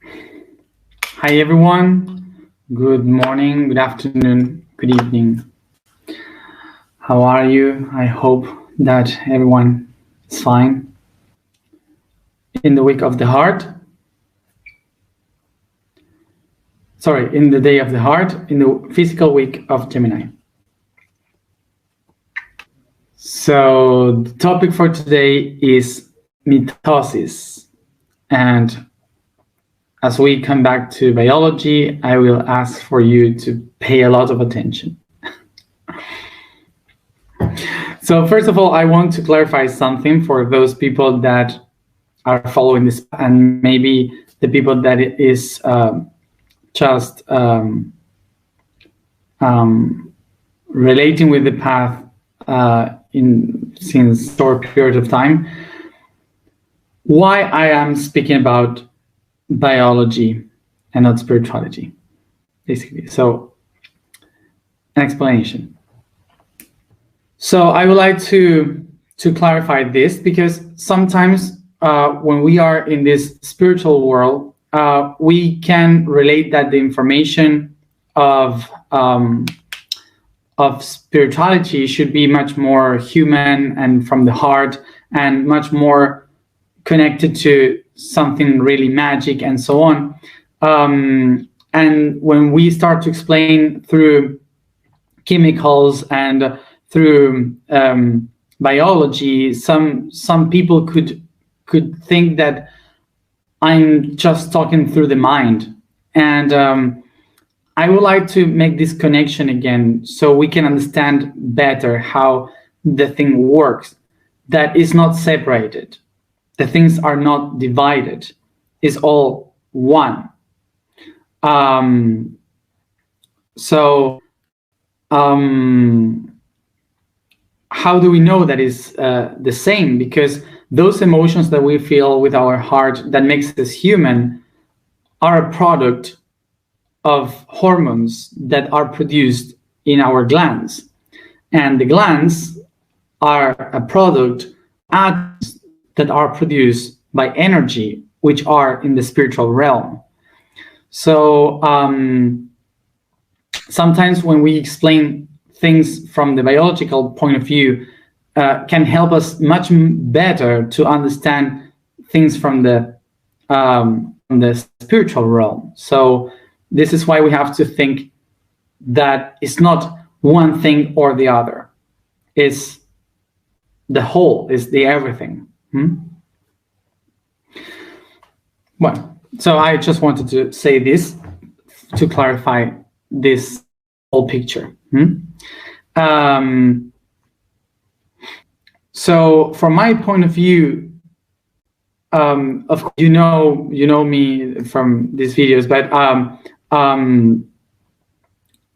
Hi everyone. Good morning, good afternoon, good evening. How are you? I hope that everyone is fine. In the week of the heart, in the day of the heart, in the physical week of Gemini. So the topic for today is mitosis. And as we come back to biology, I will ask for you to pay a lot of attention. So first of all, I want to clarify something for those people that are following this, and maybe the people that it is just relating with the path since short period of time. Why I am speaking about biology and not spirituality, basically. So, an explanation. So I would like to clarify this, because sometimes when we are in this spiritual world, we can relate that the information of spirituality should be much more human and from the heart, and much more connected to something really magic and so on. And when we start to explain through chemicals and through biology, some people could think that I'm just talking through the mind. And I would like to make this connection again so we can understand better how the thing works. That is not separated. The things are not divided. It's all one. How do we know that is the same? Because those emotions that we feel with our heart that makes us human are a product of hormones that are produced in our glands. And the glands are a product of atoms that are produced by energy, which are in the spiritual realm. So sometimes when we explain things from the biological point of view, can help us much better to understand things from the spiritual realm. So this is why we have to think that it's not one thing or the other. It's the whole, it's the everything. Well, so I just wanted to say this to clarify this whole picture. So from my point of view, of course, you know me from these videos, but I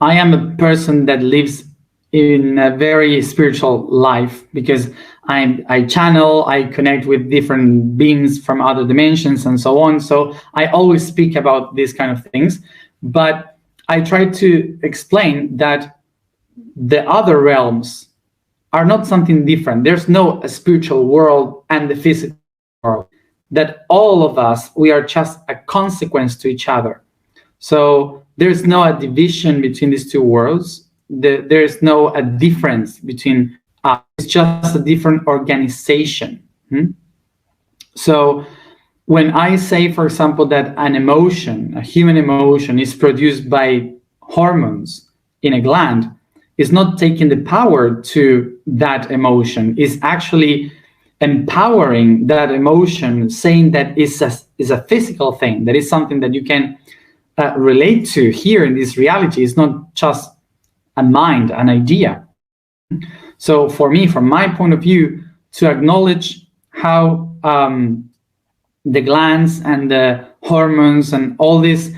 am a person that lives in a very spiritual life, because I channel, I connect with different beings from other dimensions and so on. So I always speak about these kind of things, but I try to explain that the other realms are not something different. There's no spiritual world and the physical world. That all of us, we are just a consequence to each other. So there's no a division between these two worlds. There's no a difference between us. It's just a different organization. So when I say, for example, that an emotion, a human emotion, is produced by hormones in a gland, it's not taking the power to that emotion. It's actually empowering that emotion, saying that is a physical thing, that is something that you can relate to here in this reality. It's not just a mind, an idea. So for me, from my point of view, to acknowledge how the glands and the hormones and all these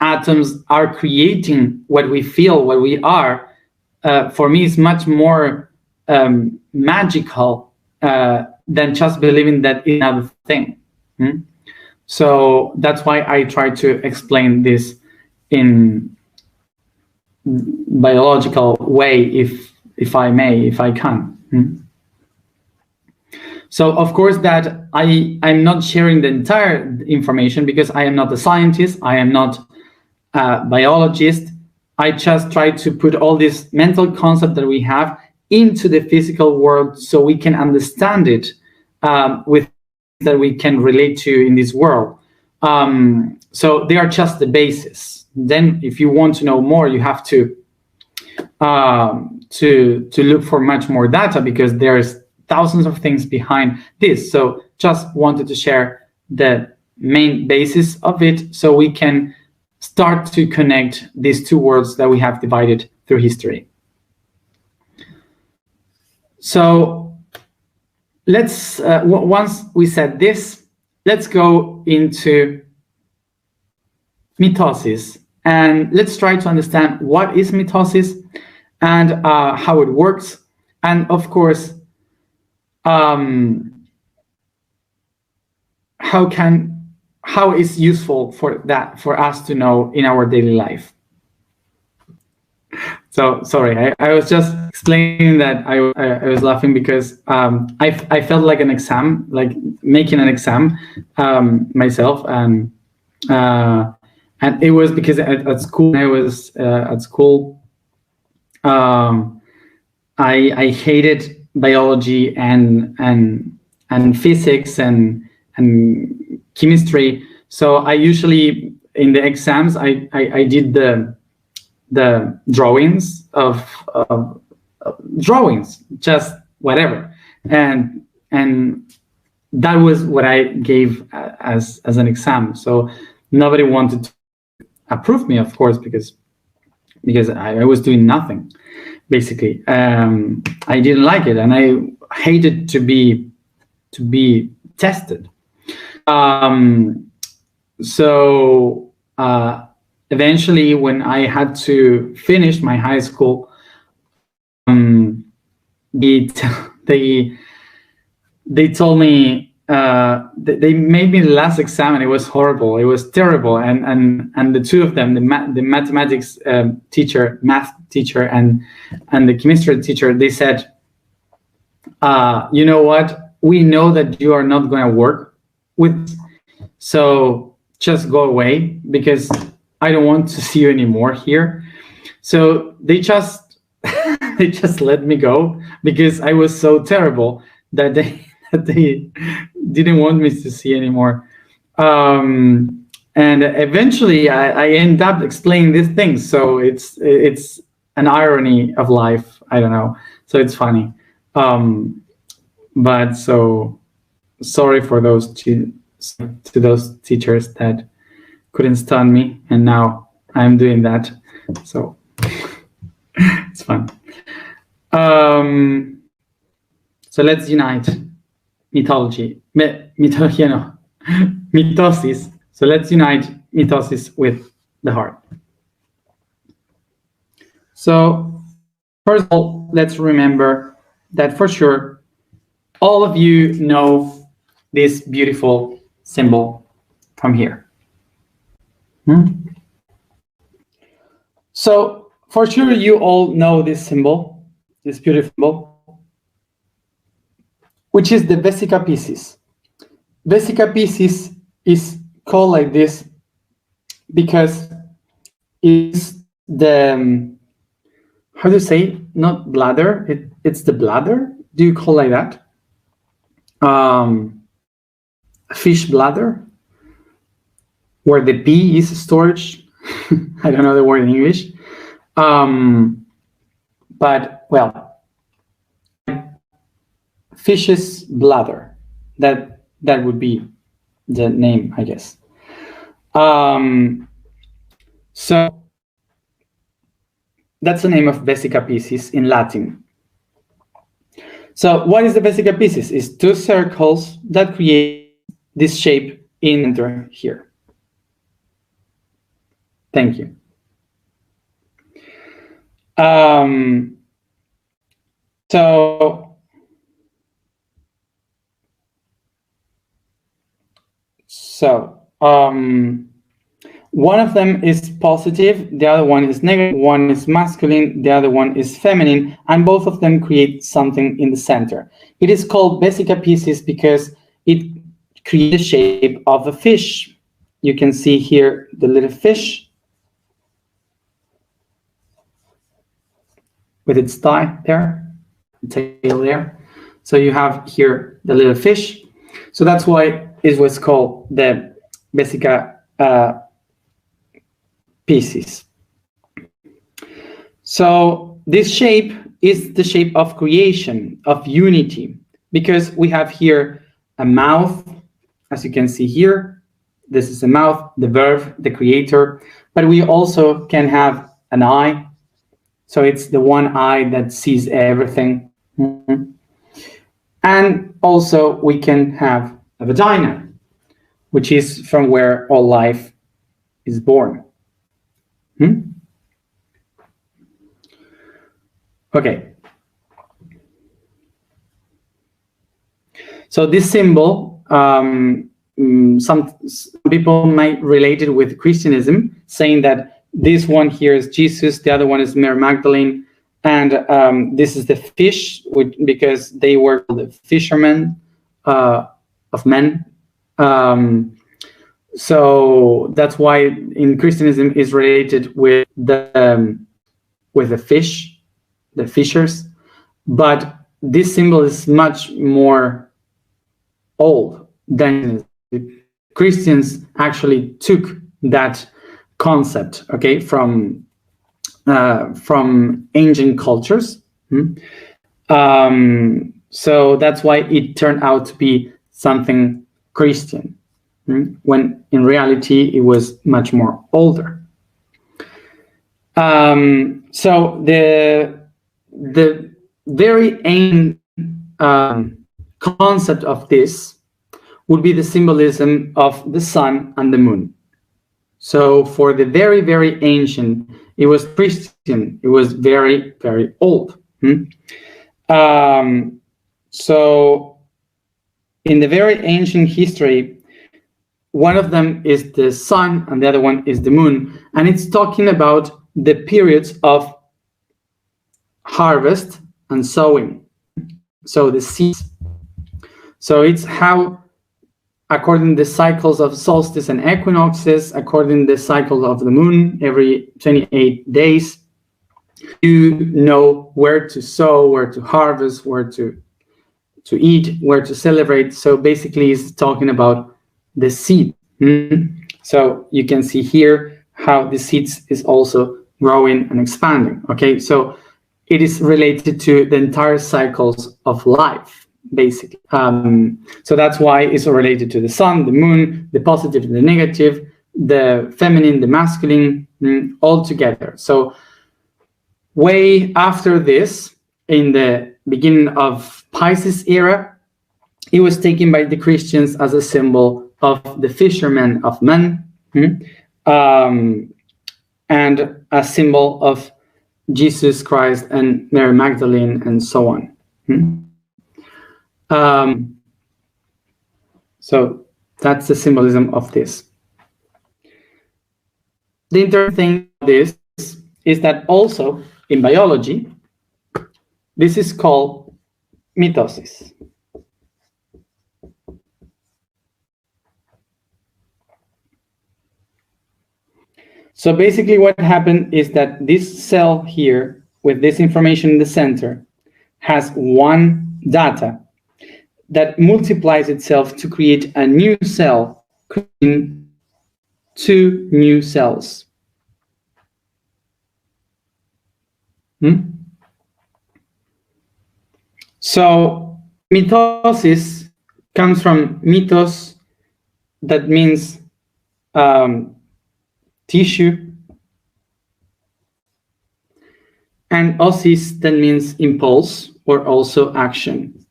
atoms are creating what we feel, what we are, for me is much more magical than just believing that is another thing. So that's why I try to explain this in biological way, if I may, if I can. So of course that I'm not sharing the entire information because I am not a scientist, I am not a biologist. I just try to put all this mental concept that we have into the physical world so we can understand it with that we can relate to in this world. So they are just the basis. Then if you want to know more, you have to look for much more data because there's thousands of things behind this. So just wanted to share the main basis of it so we can start to connect these two worlds that we have divided through history. So let's, once we said this, let's go into mitosis and let's try to understand what is mitosis and how it works, and of course how it's useful for us to know in our daily life. So sorry, I was just explaining that I was laughing because I felt like an exam, like making an exam myself, and it was because at school, when I was at school, I hated biology and physics and chemistry. So I usually in the exams I did the drawings of drawings, just whatever, and that was what I gave as an exam. So nobody wanted to approve me, of course, because I was doing nothing. Basically, I didn't like it, and I hated to be tested. So eventually, when I had to finish my high school, they told me they made me the last exam, and it was horrible. It was terrible, and the two of them, the mathematics teacher, math teacher, and the chemistry teacher, they said, you know what? We know that you are not going to work with, so just go away because I don't want to see you anymore here. So they just let me go because I was so terrible that they didn't want me to see anymore. And eventually I end up explaining these things. So it's an irony of life. I don't know. So it's funny. But so sorry for those to those teachers that couldn't stand me, and now I'm doing that. So it's fun. So let's unite mythology, mitosis. So let's unite mitosis with the heart. So first of all, let's remember that for sure, all of you know this beautiful symbol from here. So for sure, you all know this symbol, this beautiful symbol, which is the Vesica Piscis. Vesica Piscis is called like this because it's the, how do you say, not bladder, it's the bladder. Do you call like that? Fish bladder, where the pee is storage. I don't know the word in English. But well, fish's bladder, that would be the name, I guess. So that's the name of Vesica Piscis in Latin. So what is the Vesica Piscis? It's two circles that create this shape in the center here. Thank you. So One of them is positive, the other one is negative, one is masculine, the other one is feminine, and both of them create something in the center. It is called Vesica Piscis because it creates the shape of a fish. You can see here the little fish with its thigh there, tail there. So you have here the little fish. So that's why it was called the Vesica Piscis. So this shape is the shape of creation, of unity, because we have here a mouth, as you can see here. This is the mouth, the verb, the creator, but we also can have an eye. So it's the one eye that sees everything. And also we can have a vagina, which is from where all life is born. Okay. So this symbol, some people might relate it with Christianism, saying that this one here is Jesus, the other one is Mary Magdalene, and this is the fish, because they were the fishermen of men. So that's why in Christianism is related with the fish, the fishers. But this symbol is much more old than Christians actually took that concept, okay, from ancient cultures. So that's why it turned out to be something Christian, when in reality it was much more older. So the very ancient concept of this would be the symbolism of the sun and the moon. So for the very, very ancient, it was Christian. It was very, very old. So in the very ancient history, one of them is the sun and the other one is the moon. And it's talking about the periods of harvest and sowing. So the seeds. So it's how, according to the cycles of solstice and equinoxes, according to the cycle of the moon, every 28 days, you know where to sow, where to harvest, where to eat, where to celebrate. So basically it's talking about the seed. So you can see here how the seeds is also growing and expanding. Okay, so it is related to the entire cycles of life, basically. So that's why it's related to the sun, the moon, the positive, the negative, the feminine, the masculine, all together. So way after this, in the beginning of Pisces era, it was taken by the Christians as a symbol of the fishermen of men, and a symbol of Jesus Christ and Mary Magdalene and so on. So that's the symbolism of this. The interesting thing about this is that also in biology, this is called mitosis. So basically what happened is that this cell here, with this information in the center, has one data that multiplies itself to create a new cell, creating two new cells. So mitosis comes from mitos, that means tissue, and osis, that means impulse or also action.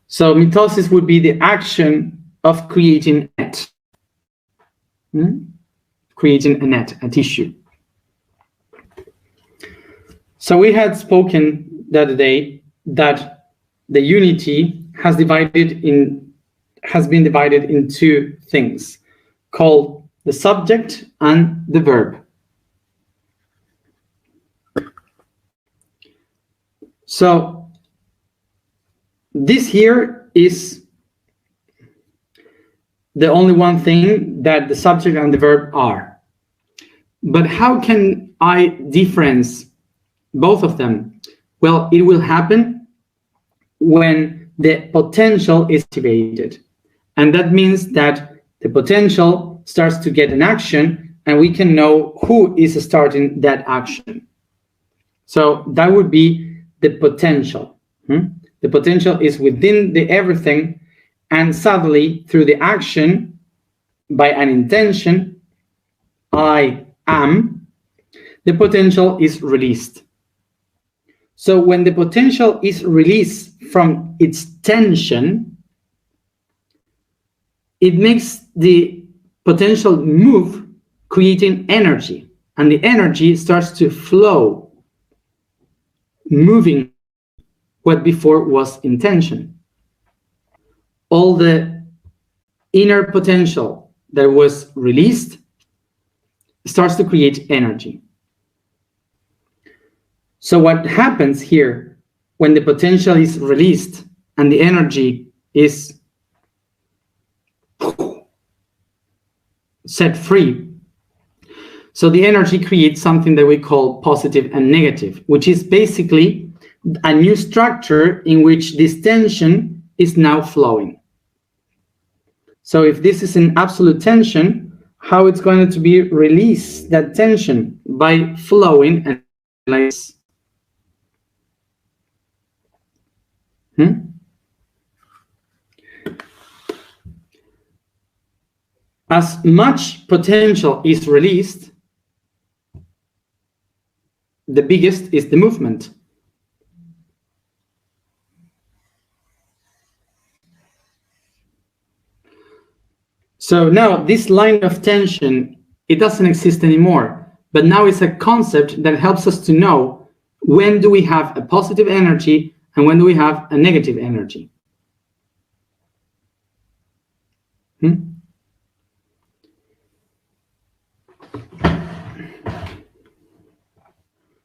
So mitosis would be the action of creating a net, creating a net, a tissue. So we had spoken the other day that the unity has been divided in two things. called the subject and the verb. So this here is the only one thing that the subject and the verb are. But how can I difference both of them? Well, it will happen when the potential is activated. And that means that the potential starts to get an action, and we can know who is starting that action. So that would be the potential. The potential is within the everything, and suddenly through the action, by an intention, I am, the potential is released. So when the potential is released from its tension, it makes the potential move, creating energy, and the energy starts to flow, moving what before was intention. All the inner potential that was released starts to create energy. So what happens here when the potential is released and the energy is set free? So the energy creates something that we call positive and negative, which is basically a new structure in which this tension is now flowing. So if this is an absolute tension, how it's going to be released, that tension, by flowing and like this. As much potential is released, the biggest is the movement. So now this line of tension, it doesn't exist anymore, but now it's a concept that helps us to know when do we have a positive energy and when do we have a negative energy.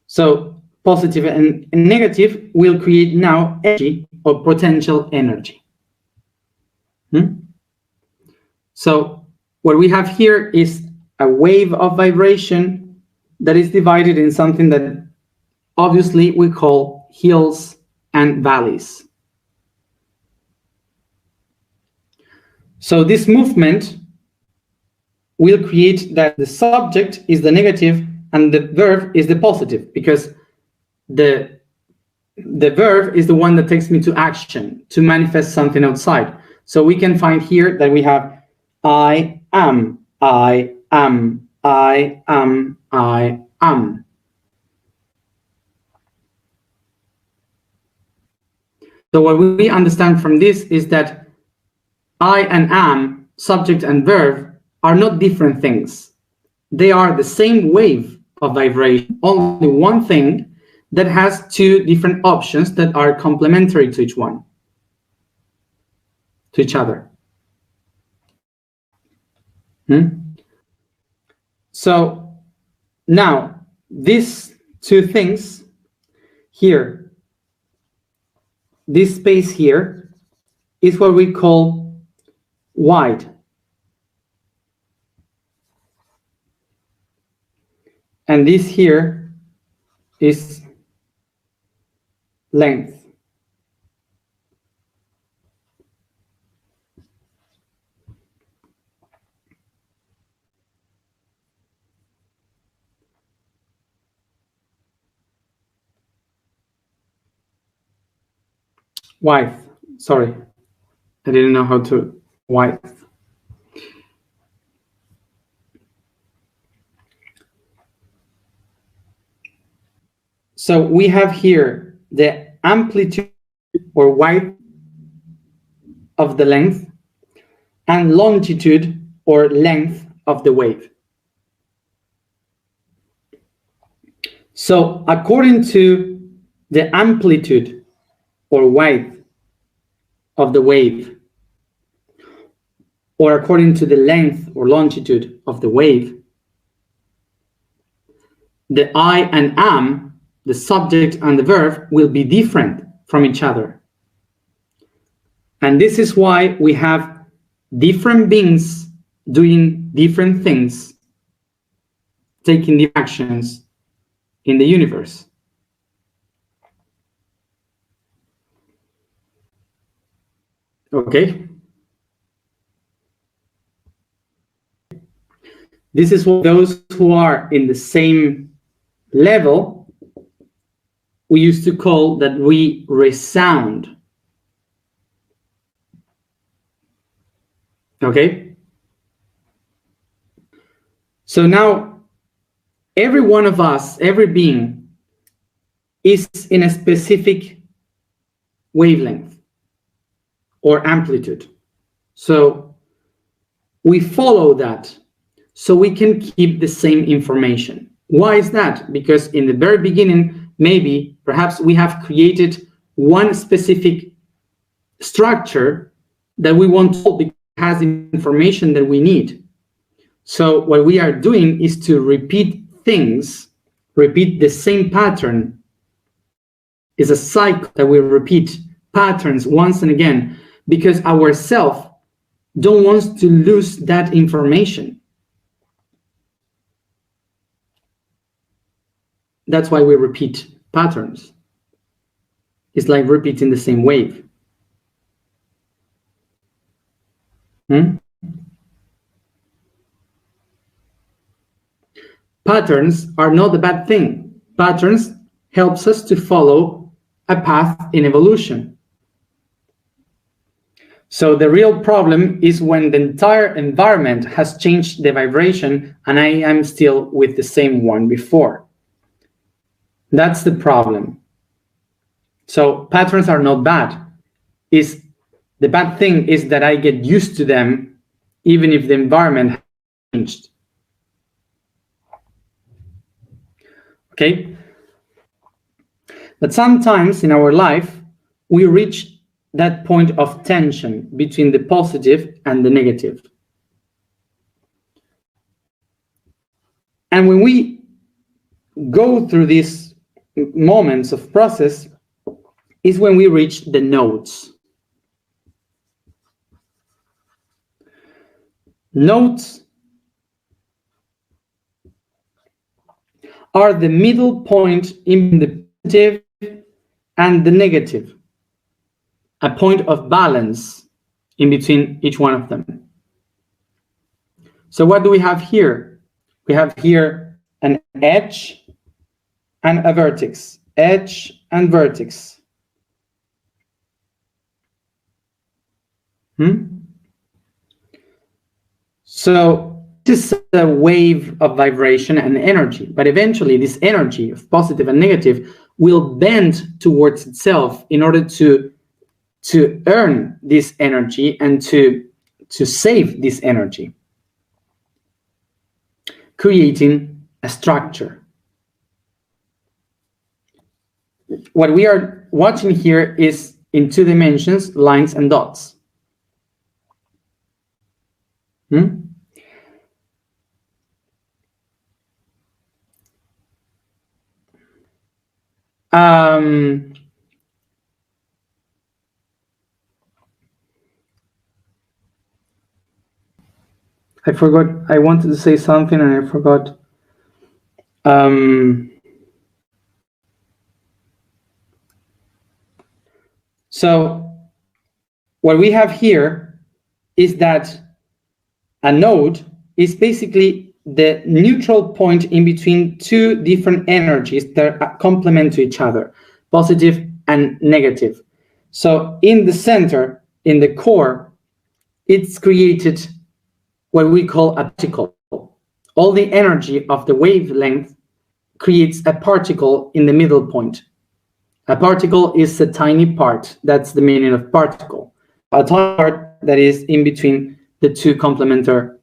So positive and negative will create now energy or potential energy. So what we have here is a wave of vibration that is divided in something that obviously we call hills and valleys. So this movement will create that the subject is the negative and the verb is the positive, because the verb is the one that takes me to action, to manifest something outside. So we can find here that we have I am, I am, I am, I am. So what we understand from this is that I and am, subject and verb, are not different things. They are the same wave of vibration, only one thing that has two different options that are complementary to each one, to each other. So now these two things here, this space here, is what we call wide. And this here is length. Width, sorry, I didn't know how to width. So we have here the amplitude or width of the length and longitude or length of the wave. So according to the amplitude or width of the wave, or according to the length or longitude of the wave, the I and am, the subject and the verb, will be different from each other. And this is why we have different beings doing different things, taking the actions in the universe. Okay? This is what those who are in the same level, we used to call that we resound. Okay? So now, every one of us, every being, is in a specific wavelength or amplitude. So we follow that so we can keep the same information. Why is that? Because in the very beginning, maybe, perhaps we have created one specific structure that we want to because it has information that we need. So what we are doing is to repeat things, repeat the same pattern. Is a cycle that we repeat patterns once and again because our self don't want to lose that information. That's why we repeat patterns. It's like repeating the same wave. Patterns are not a bad thing. Patterns helps us to follow a path in evolution. So the real problem is when the entire environment has changed the vibration and I am still with the same one before. That's the problem. So patterns are not bad. The bad thing is that I get used to them even if the environment has changed. Okay? But sometimes in our life, we reach that point of tension between the positive and the negative. And when we go through these moments of process, is when we reach the nodes. Nodes are the middle point in the positive and the negative, a point of balance in between each one of them. So what do we have here? We have here an edge and a vertex, edge and vertex. So this is a wave of vibration and energy, but eventually this energy of positive and negative will bend towards itself in order to earn this energy and to save this energy, creating a structure. What we are watching here is in 2 dimensions, lines and dots. I forgot, I wanted to say something and I forgot. So what we have here is that a node is basically the neutral point in between 2 different energies that complement to each other, positive and negative. So in the center, in the core, it's created what we call a particle. All the energy of the wavelength creates a particle in the middle point. A particle is a tiny part. That's the meaning of particle. A tiny part that is in between the 2 complementary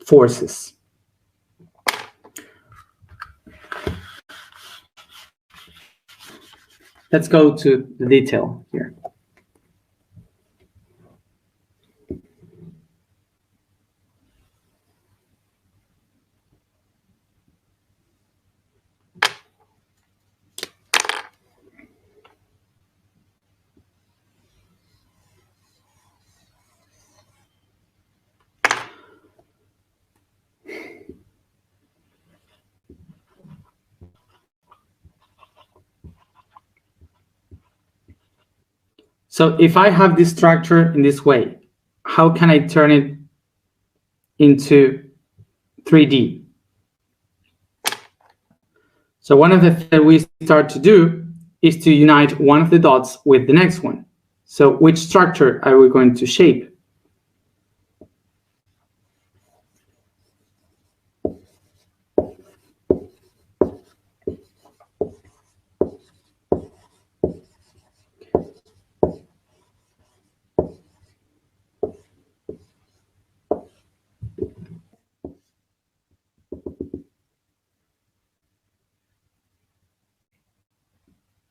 forces. Let's go to the detail here. So if I have this structure in this way, how can I turn it into 3D? So one of the things that we start to do is to unite one of the dots with the next one. So which structure are we going to shape?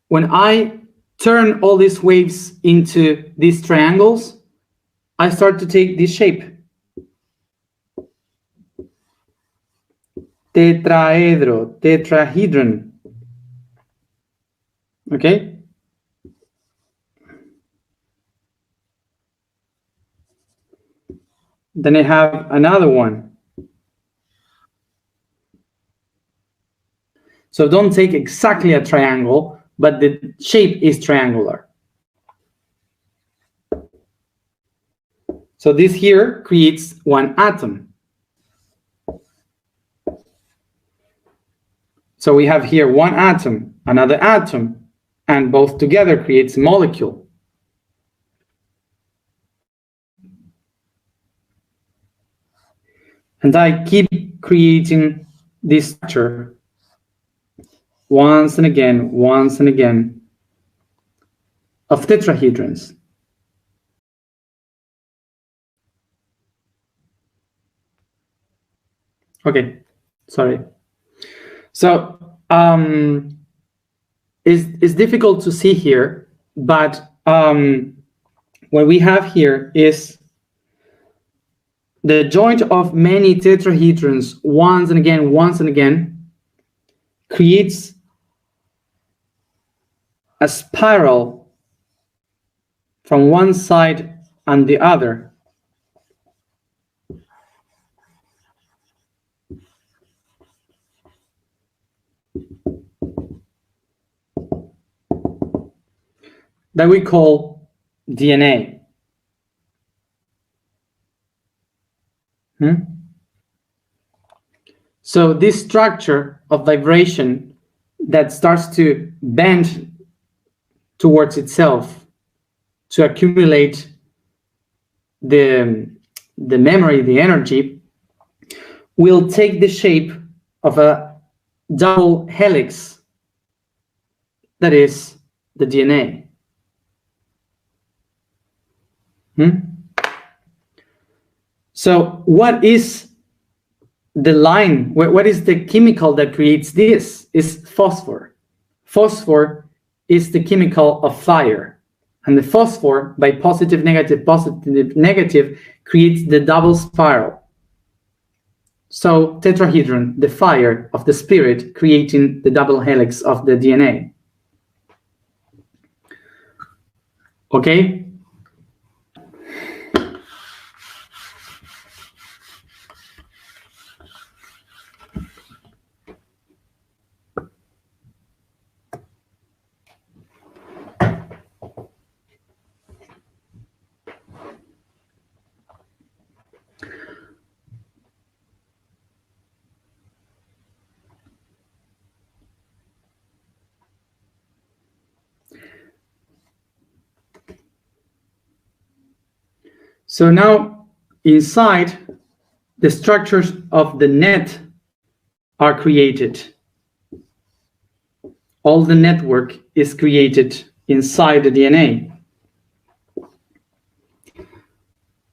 When I turn all these waves into these triangles, I start to take this shape. Tetraedro, tetrahedron. Okay? Then I have another one. So don't take exactly a triangle, but the shape is triangular. So this here creates one atom. So we have here one atom, another atom, and both together creates a molecule. And I keep creating this structure once and again of tetrahedrons. Okay, sorry. So it's difficult to see here, but what we have here is the joint of many tetrahedrons once and again creates a spiral from one side and the other. That we call DNA. So this structure of vibration that starts to bend towards itself to accumulate the memory, the energy, will take the shape of a double helix that is the DNA. So what is the line? What is the chemical that creates this? Is phosphor. Phosphor is the chemical of fire. And the phosphor, by positive, negative, creates the double spiral. So tetrahedron, the fire of the spirit, creating the double helix of the DNA. Okay? So now inside, the structures of the net are created. All the network is created inside the DNA.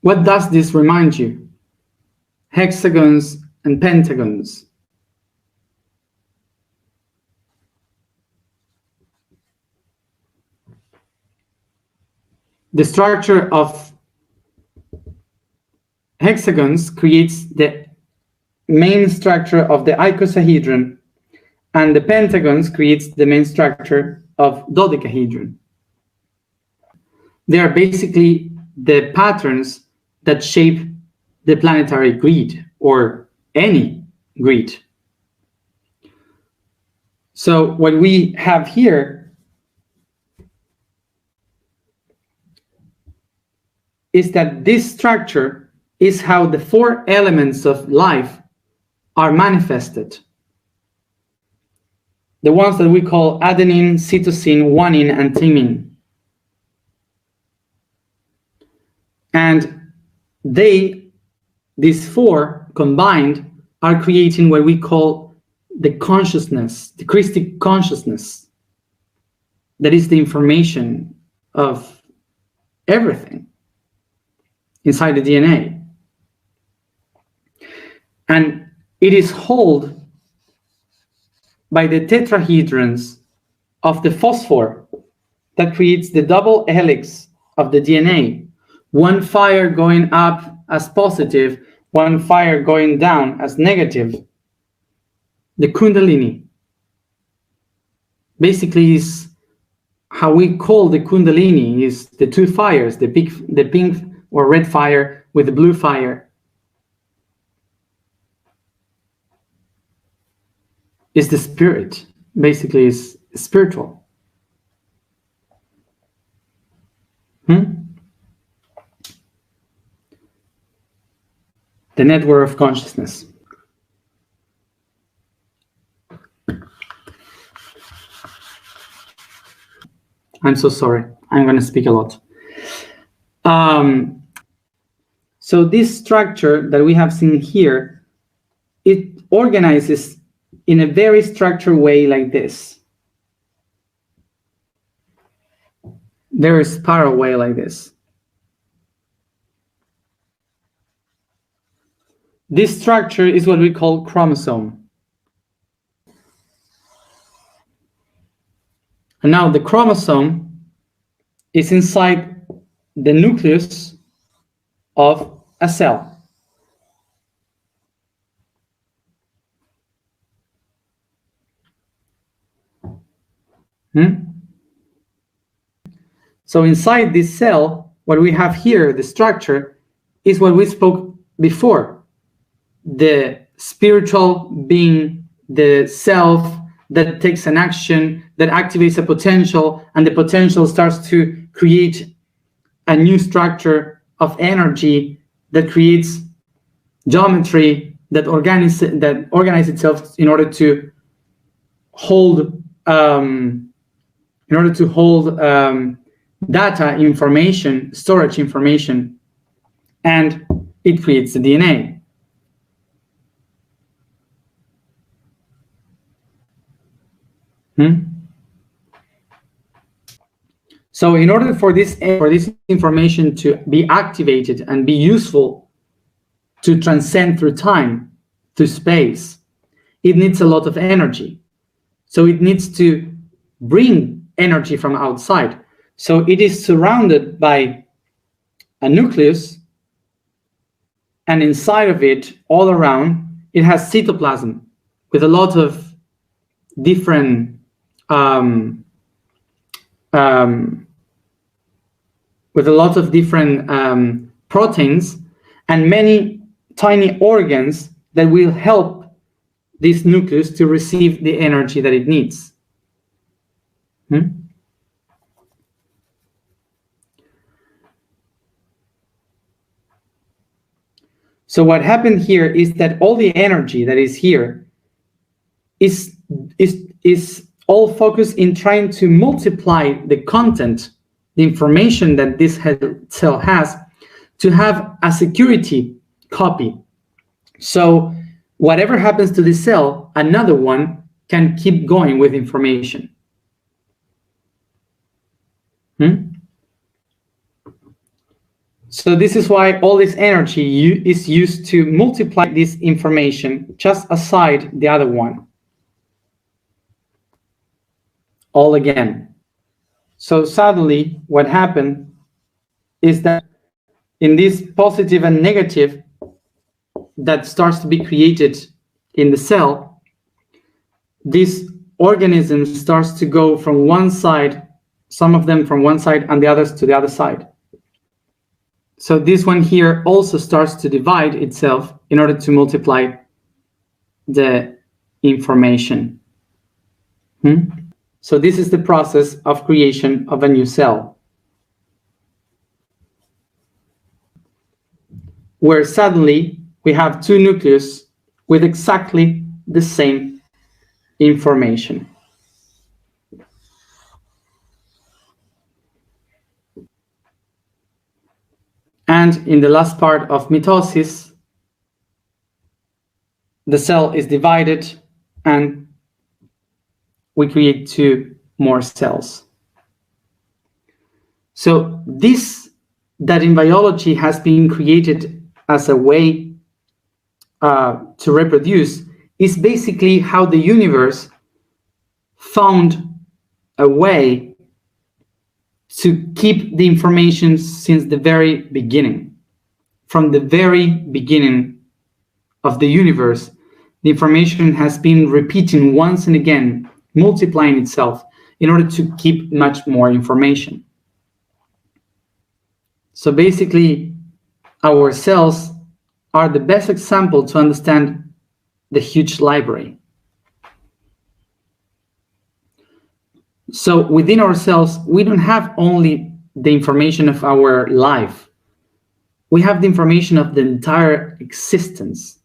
What does this remind you? Hexagons and pentagons. The structure of hexagons creates the main structure of the icosahedron, and the pentagons creates the main structure of dodecahedron. They are basically the patterns that shape the planetary grid or any grid. So what we have here is that this structure is how the 4 elements of life are manifested. The ones that we call adenine, cytosine, guanine, and thymine. And these 4 combined are creating what we call the consciousness, the Christic consciousness. That is the information of everything inside the DNA. And it is held by the tetrahedrons of the phosphor that creates the double helix of the DNA. One fire going up as positive, one fire going down as negative. The Kundalini basically is how we call the Kundalini, is the 2 fires, the pink or red fire with the blue fire. Is the spirit, basically is spiritual. The network of consciousness. I'm so sorry. I'm going to speak a lot. So this structure that we have seen here, it organizes in a very structured way like this. Very spiral way like this. This structure is what we call chromosome. And now the chromosome is inside the nucleus of a cell. So inside this cell, what we have here, the structure, is what we spoke before. The spiritual being, the self that takes an action, that activates a potential, and the potential starts to create a new structure of energy that creates geometry that organizes itself in order to hold data, information, storage information, and it creates the DNA. So in order for this information to be activated and be useful to transcend through time, through space, it needs a lot of energy. So it needs to bring energy from outside. So it is surrounded by a nucleus, and inside of it, all around, it has cytoplasm with a lot of different proteins and many tiny organs that will help this nucleus to receive the energy that it needs. So what happened here is that all the energy that is here is all focused in trying to multiply the content, the information that this cell has, to have a security copy. So whatever happens to this cell, another one can keep going with information. So this is why all this energy is used to multiply this information just aside the other one. All again. So suddenly what happened is that in this positive and negative that starts to be created in the cell, this organism starts to go from one side, some of them from one side and the others to the other side. So this one here also starts to divide itself in order to multiply the information. So this is the process of creation of a new cell. where suddenly we have two nucleus with exactly the same information. And in the last part of mitosis, the cell is divided and we create two more cells. So this, that in biology has been created as a way to reproduce, is basically how the universe found a way to keep the information since the very beginning. From the very beginning of the universe, the information has been repeating once and again, multiplying itself in order to keep much more information. So basically, our cells are the best example to understand the huge library. So within ourselves, we don't have only the information of our life. We have the information of the entire existence.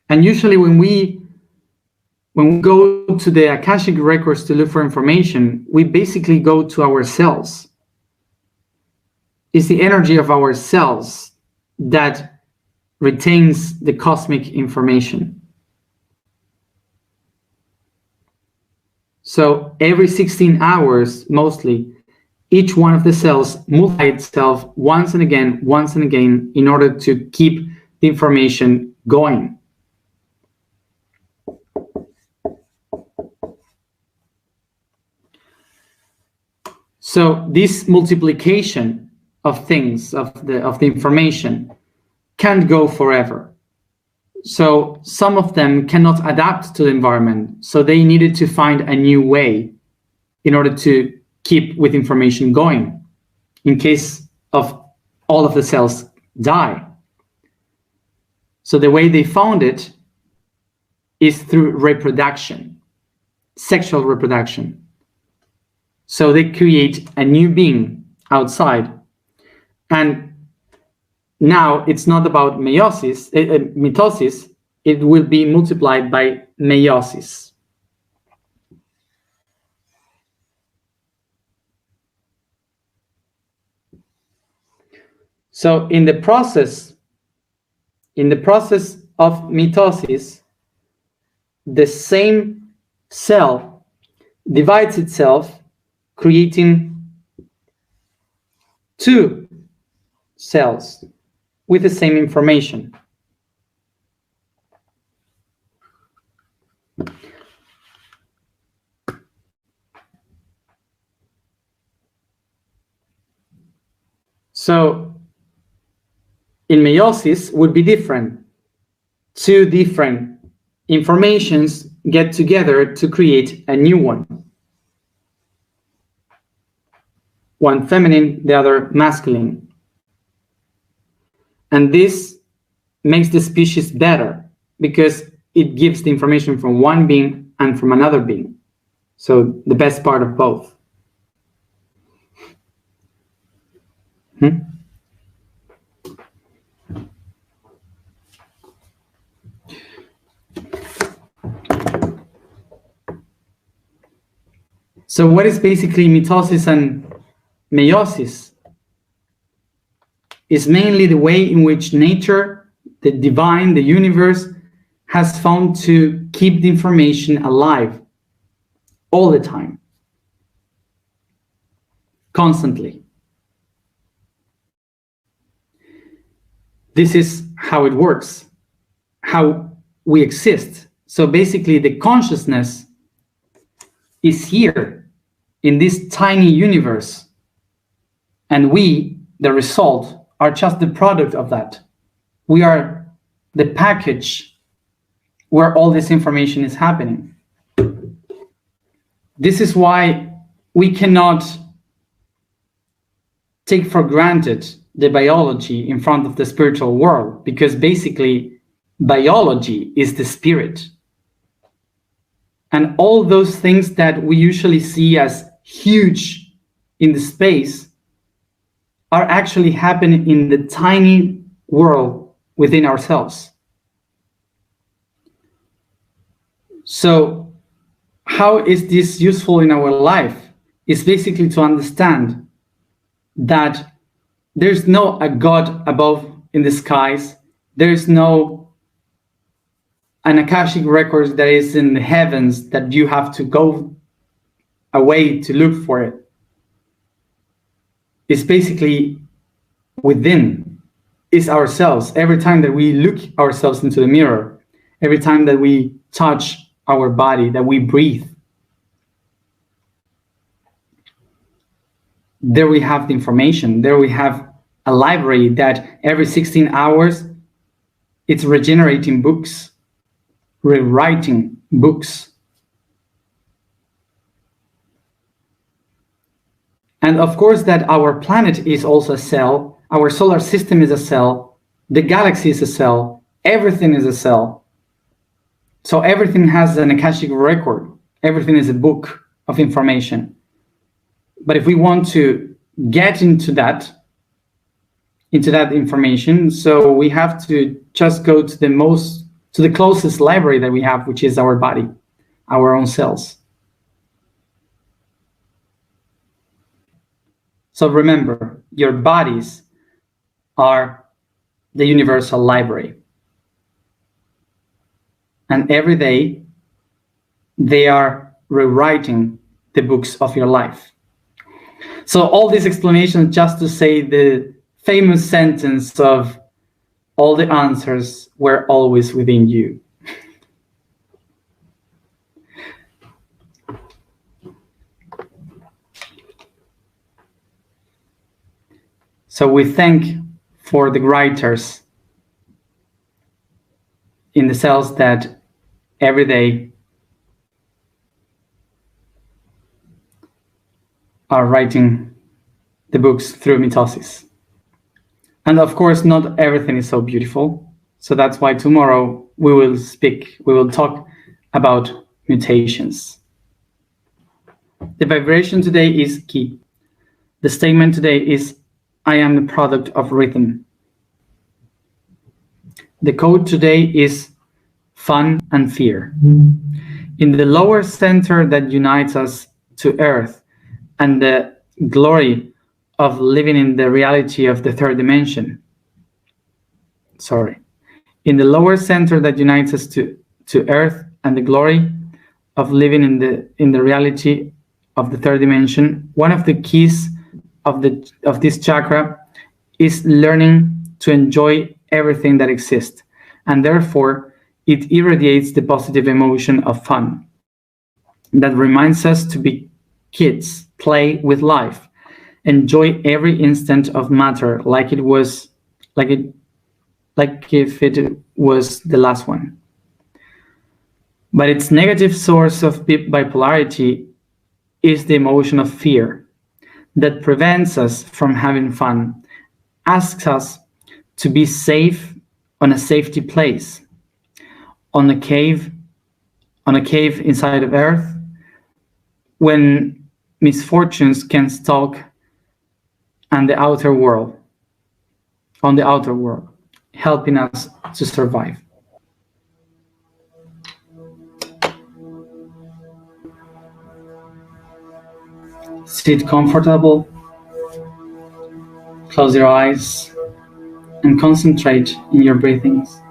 And usually when we go to the Akashic records to look for information, we basically go to our cells. It's the energy of our cells that retains the cosmic information. So every 16 hours, mostly, each one of the cells multiplies itself once and again in order to keep the information going. So this multiplication of things, of the information, can't go forever. So some of them cannot adapt to the environment, so they needed to find a new way in order to keep with information going in case of all of the cells die. So the way they found it is through reproduction, sexual reproduction. So they create a new being outside. And now it's not about mitosis, it will be multiplied by meiosis. So in the process of mitosis, the same cell divides itself, creating two cells with the same information. So in meiosis would be different. Two different informations get together to create a new one. One feminine, the other masculine. And this makes the species better because it gives the information from one being and from another being. So the best part of both. So what is basically mitosis and meiosis? Is mainly the way in which nature, the divine, the universe, has found to keep the information alive all the time, constantly. This is how it works, how we exist. So basically the consciousness is here in this tiny universe, and we, the result, are just the product of that. We are the package where all this information is happening. This is why we cannot take for granted the biology in front of the spiritual world, because basically biology is the spirit. And all those things that we usually see as huge in the space are actually happening in the tiny world within ourselves. So how is this useful in our life? It's basically to understand that there's no a God above in the skies. There's no an Akashic record that is in the heavens that you have to go away to look for it. It's basically within, is ourselves. Every time that we look ourselves into the mirror, every time that we touch our body, that we breathe, there we have the information. There we have a library that every 16 hours it's regenerating books, rewriting books. And of course that our planet is also a cell, our solar system is a cell, the galaxy is a cell, everything is a cell. So everything has an Akashic record, everything is a book of information. But if we want to get into that information, so we have to just go to the closest library that we have, which is our body, our own cells. So remember, your bodies are the universal library. And every day, they are rewriting the books of your life. So all this explanation just to say the famous sentence of all the answers were always within you. So we thank for the writers in the cells that every day are writing the books through mitosis. And of course, not everything is so beautiful. So that's why tomorrow we will talk about mutations. The vibration today is key. The statement today is, I am the product of rhythm. The code today is fun and fear. In the lower center that unites us to Earth and the glory of living in the reality of the third dimension. In the lower center that unites us to Earth and the glory of living in the reality of the third dimension, one of the keys of this chakra is learning to enjoy everything that exists, and therefore it irradiates the positive emotion of fun that reminds us to be kids, play with life, enjoy every instant of matter like if it was the last one. But its negative source of bipolarity is the emotion of fear that prevents us from having fun, asks us to be safe on a safety place, on a cave inside of Earth, when misfortunes can stalk on the outer world, helping us to survive. Sit comfortable, close your eyes, and concentrate in your breathings.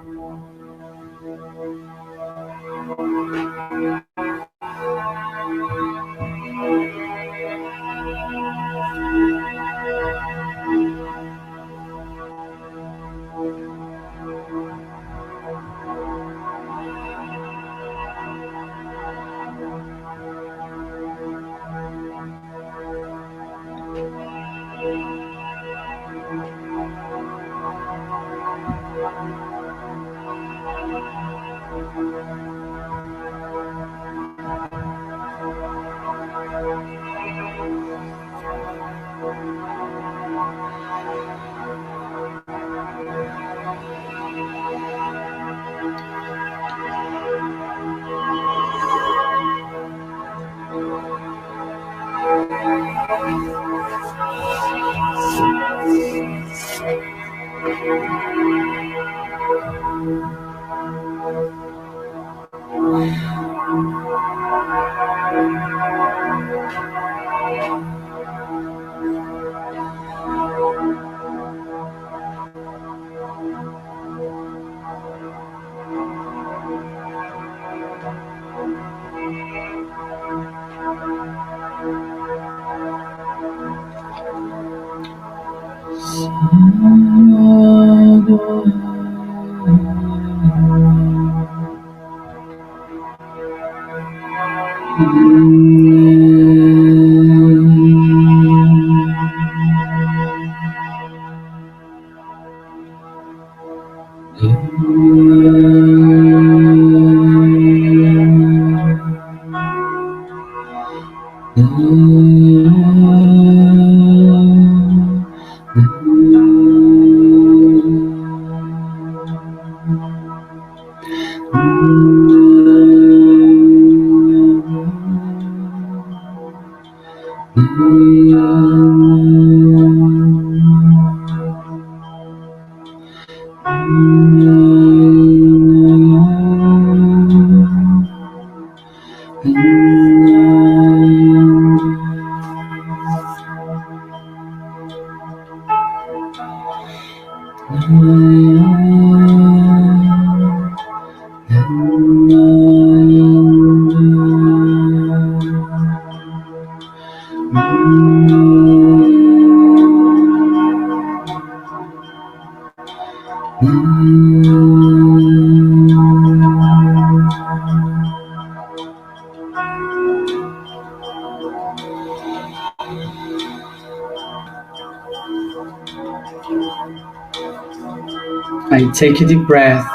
I take a deep breath,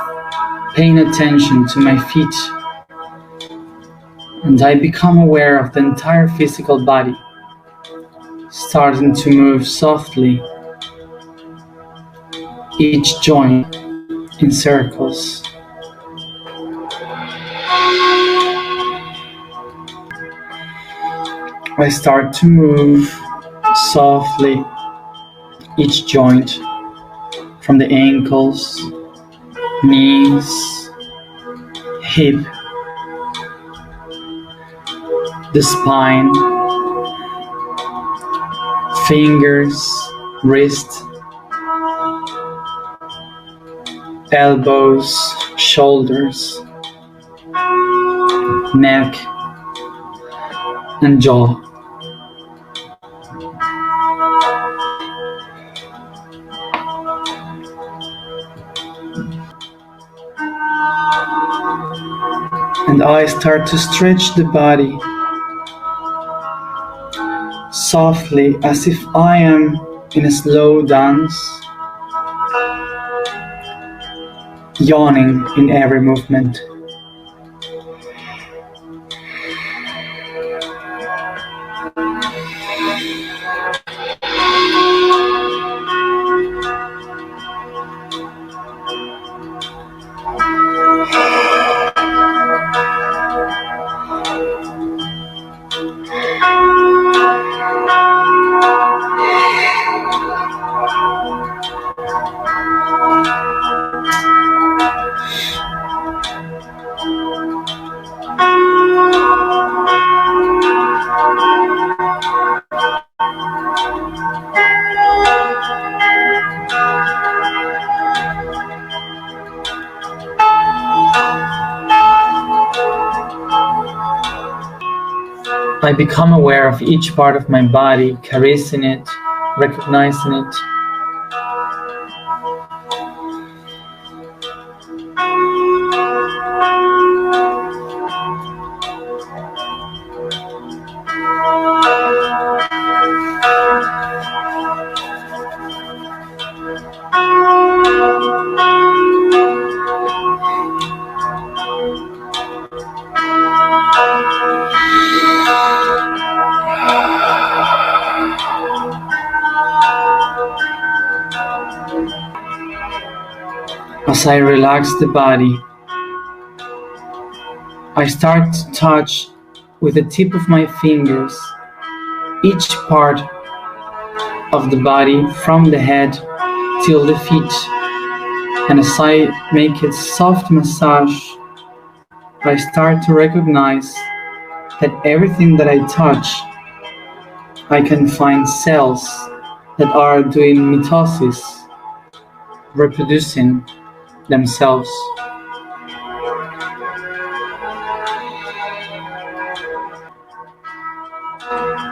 paying attention to my feet, and I become aware of the entire physical body, starting to move softly, each joint in circles. I start to move softly, each joint, from the ankles, knees, hip, the spine, fingers, wrist, elbows, shoulders, neck, and jaw. And I start to stretch the body softly, as if I am in a slow dance, yawning in every movement. I become aware of each part of my body, caressing it, recognizing it. As I relax the body, I start to touch with the tip of my fingers each part of the body, from the head till the feet. And as I make a soft massage, I start to recognize that everything that I touch, I can find cells that are doing mitosis, reproducing themselves.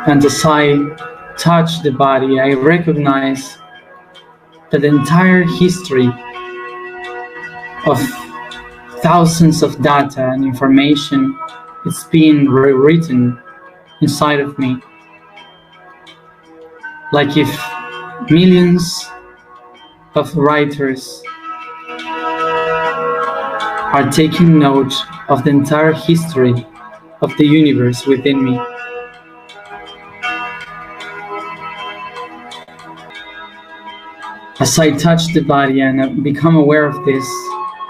And as I touch the body, I recognize that the entire history of thousands of data and information is being rewritten inside of me. Like if millions of writers are taking note of the entire history of the universe within me. As I touch the body and become aware of this,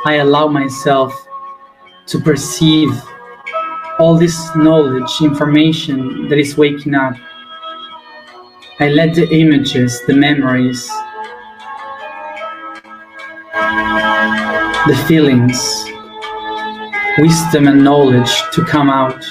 I allow myself to perceive all this knowledge, information that is waking up. I let the images, the memories, the feelings, wisdom and knowledge to come out.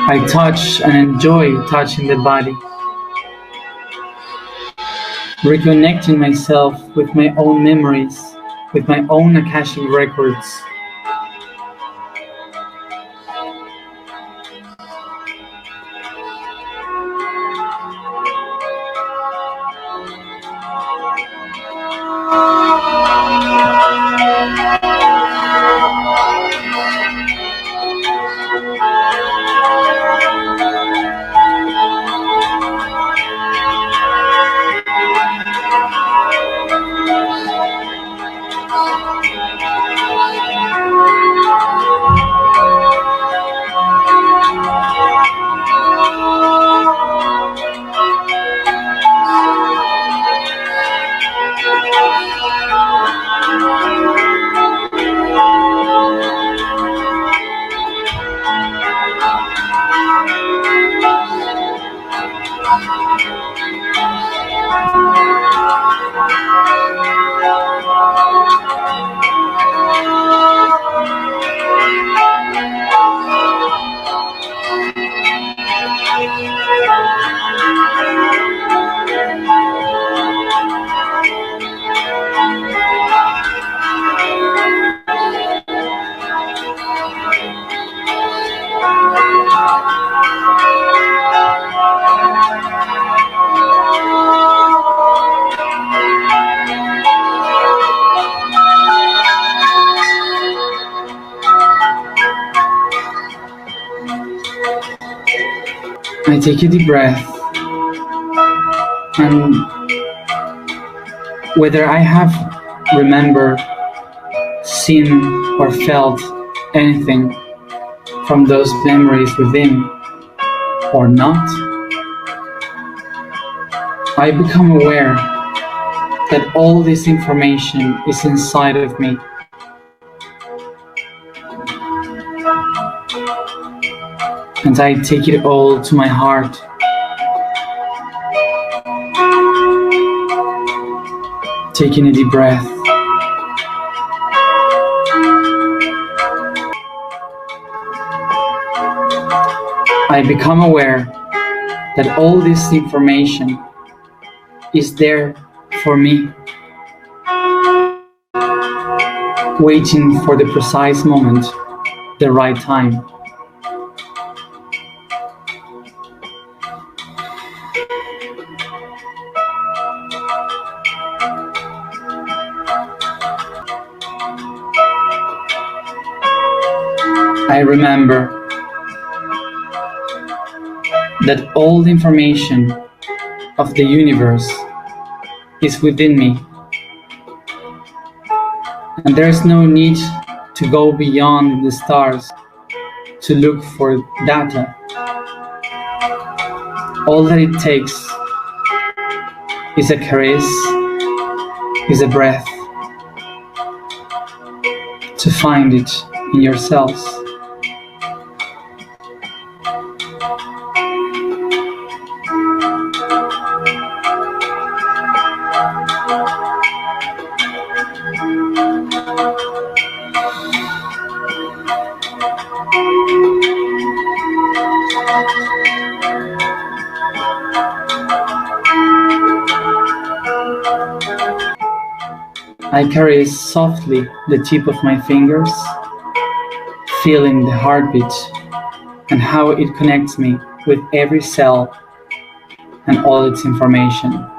I touch and enjoy touching the body, reconnecting myself with my own memories, with my own Akashic records. I take a deep breath, and whether I have remembered, seen, or felt anything from those memories within or not, I become aware that all this information is inside of me. And I take it all to my heart. Taking a deep breath. I become aware that all this information is there for me, waiting for the precise moment, the right time. I remember that all the information of the universe is within me, and there is no need to go beyond the stars to look for data. All that it takes is a caress, is a breath, to find it in yourselves. I caress softly the tip of my fingers, feeling the heartbeat and how it connects me with every cell and all its information.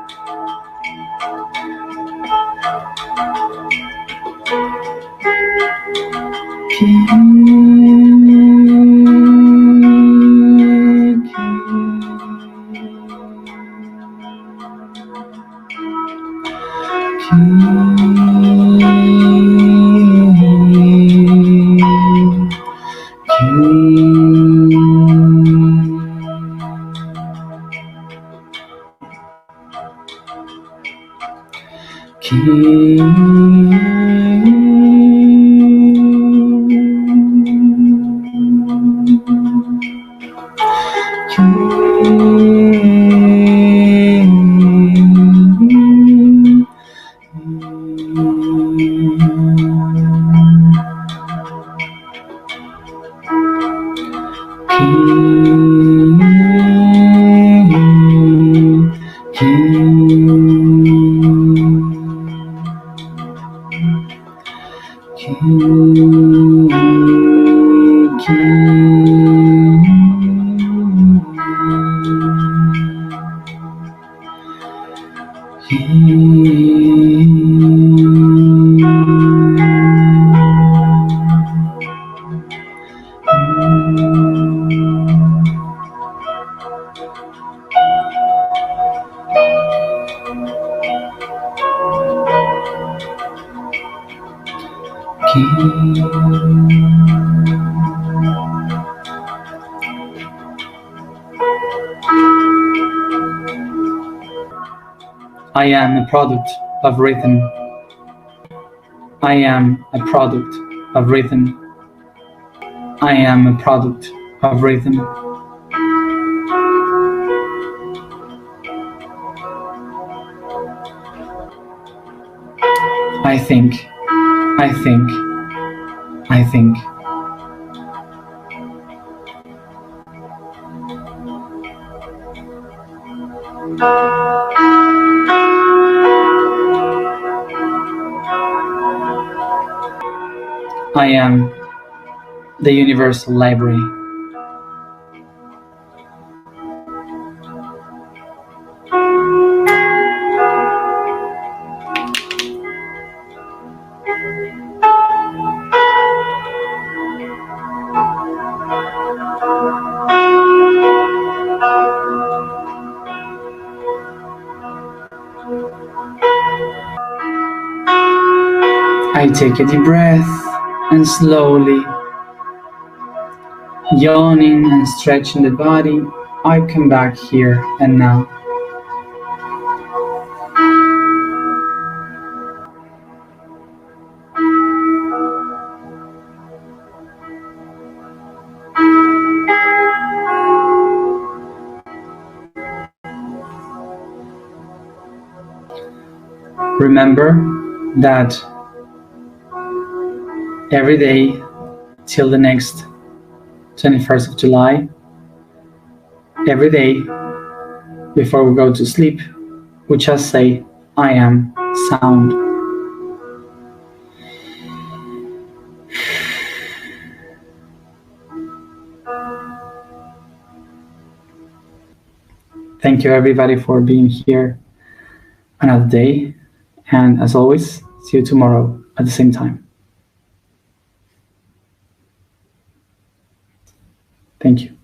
I am a product of rhythm. I am a product of rhythm. I am a product of rhythm. I think, I think, I think. I am the universal library. I take a deep breath and slowly, yawning and stretching the body, I come back here and now. Remember that every day till the next 21st of July, every day before we go to sleep, we just say, I am sound. Thank you everybody for being here another day. And as always, see you tomorrow at the same time. Thank you.